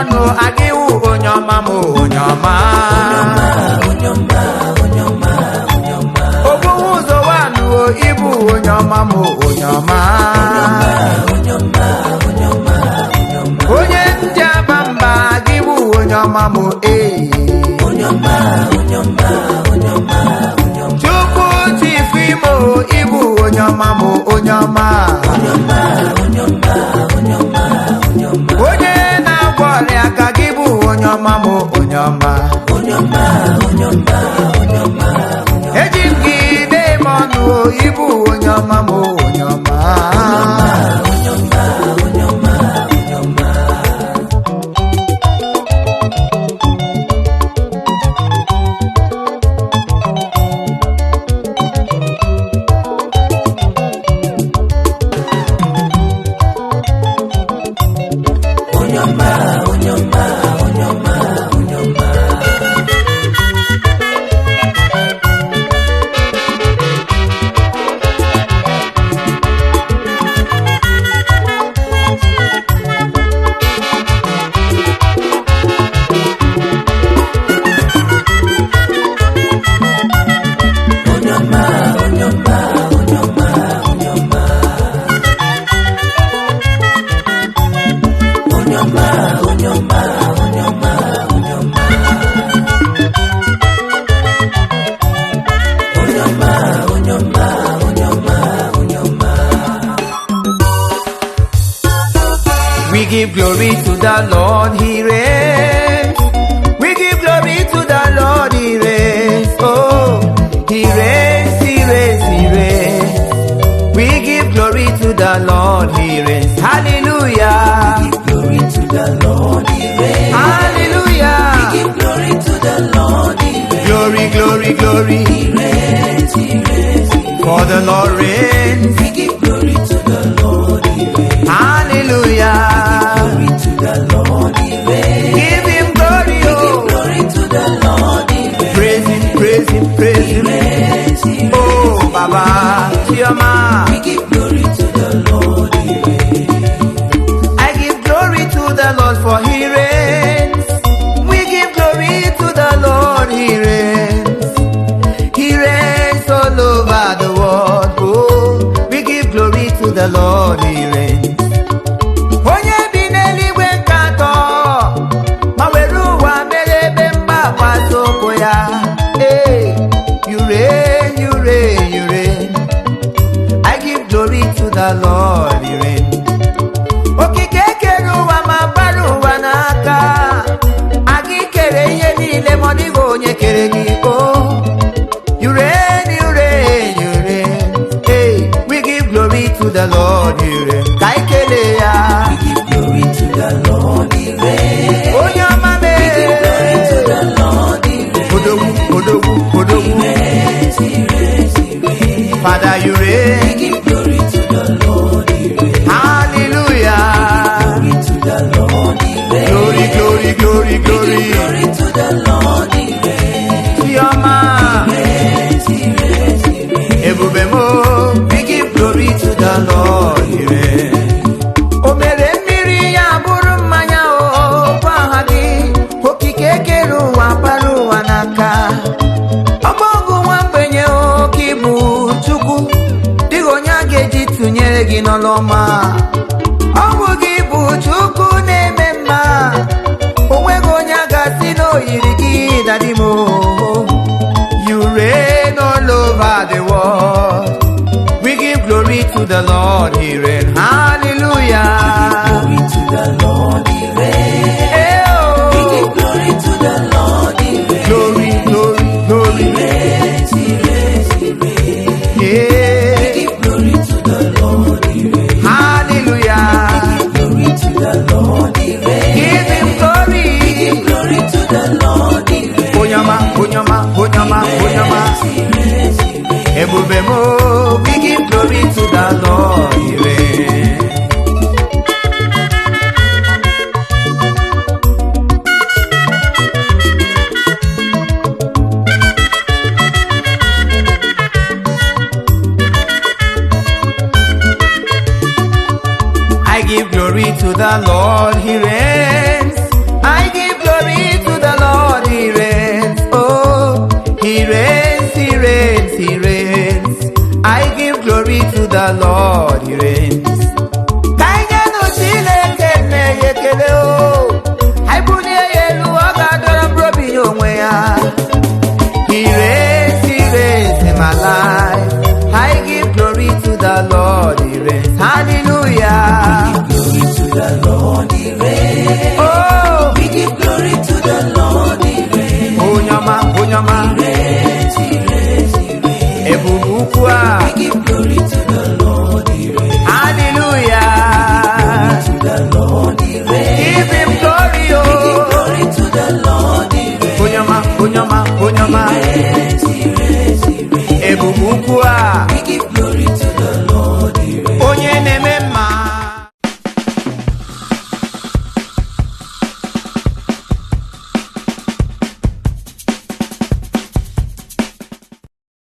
ọnụ agịwụ onye ọma m onye ọma ogbuwu ụzọ wanụ ibu onye ọma m onye ọma onye ndị aba mba agịwụ onye ọma m Chukwu chifu Imo ibu onye ọma m onye ọma onye na-agwọ ọrịa ka gị bụ onye ọma m onye ọma eji m gị na-eme ọnụ ibu onye ọma m onye ọma We give glory to the Lord, He reigns. We give glory to the Lord, He reigns. Oh, He reigns, He reigns, He reigns. We give glory to the Lord, He reigns. Hallelujah. We give glory to the Lord, He reigns. Hallelujah. We give glory to the Lord, He reigns. Glory, glory, glory. He reigns, He reigns, He reigns. For the Lord reigns. We give glory to the Lord, He reigns. Hallelujah. Glory to the Lord, He reigns. Give Him glory, We give glory to the Lord, He reigns. Praise Him, praise Him, praise He Him. reigns, He reigns. Oh, Baba, Chioma. We give glory to the Lord, He reigns. I give glory to the Lord for He reigns. We give glory to the Lord, He reigns. He reigns all over the world. Oh, we give glory to the Lord, He reigns. Onye bi n'eluigwe nke atọ, ma were ụwa mere ebe mgbakwa okwu ya. Hey, you reign, you reign, you reign. I give glory to the Lord, He reigns. Okike kere ụwa ma gbara ụwa n'aka, aga ikere ihe niile ma ọ dịghị onye kere gị. Oh, you reign, you reign, you reign. Hey, we give glory to the Lord, He reigns. Ka anyị kelee ya. We give glory to the Lord, He reigns. Onye ọma mee. We give glory to the Lord, He reigns. Odogwu, odogwu, odogwu. He reigns, He reigns, He reigns. Father, you We reign. give glory to the Lord, He reigns. Hallelujah. Glory to the Lord, He reigns. Glory, glory, glory, We give glory. glory to the Lord, He reigns. Chioma. He reigns, He reigns, He reigns. Ebube mo. We give glory to the Lord, He reigns. O mere mmiri ya bụrụ mmanya o, kwa aha gị. Okike kere ụwa bara ụwa n'aka. Ọgbọgụ nwa mgbenye oke ibu Chukwu. Dịghị onye a ga-eji tụnyere gị n'ọlụ ọma. Ọ bụ gị bụ Chukwu na-eme mma. O nweghị onye a ga-asị na o yiri gị dadị m. You reign all over the world. We give glory to the Lord, He reigns. Hallelujah. Glory to the Lord, He reigns. Hey, We oh. give glory to the Lord, He reigns. Glory, glory, glory. He reigns, He reigns, He reigns. Yeah. We give glory to the Lord, He reigns. Hallelujah. Glory to the Lord, He reigns. Give Him glory. Glory to the Lord, He reigns. Onyama, onyama, onyama, onyama. He reigns, He reigns. Ebube mo. We give glory to the Lord, He reigns. I give glory to the Lord, He reigns. the Lord, He reigns. Kainenu Chineke na-enye ekele o. Anyị bulie ya elu, ọ ga-adọrọ mkpụrụ onwe ya. He reigns in my life. I give glory to the Lord, He reigns. Hallelujah. Glory to the Lord, He reigns. Oh, We give glory to the Lord, He reigns. Onyama, Onyama. He reigns, He reigns, He reigns. Ebubukwa. We give glory to the Lord, He reigns. Hallelujah. To the Lord, He reigns. Give Him glory, We give oh. glory to the Lord, He reigns. Onyama, Onyama, Onyama. He reigns, He reigns, He reigns. Ebubukwa.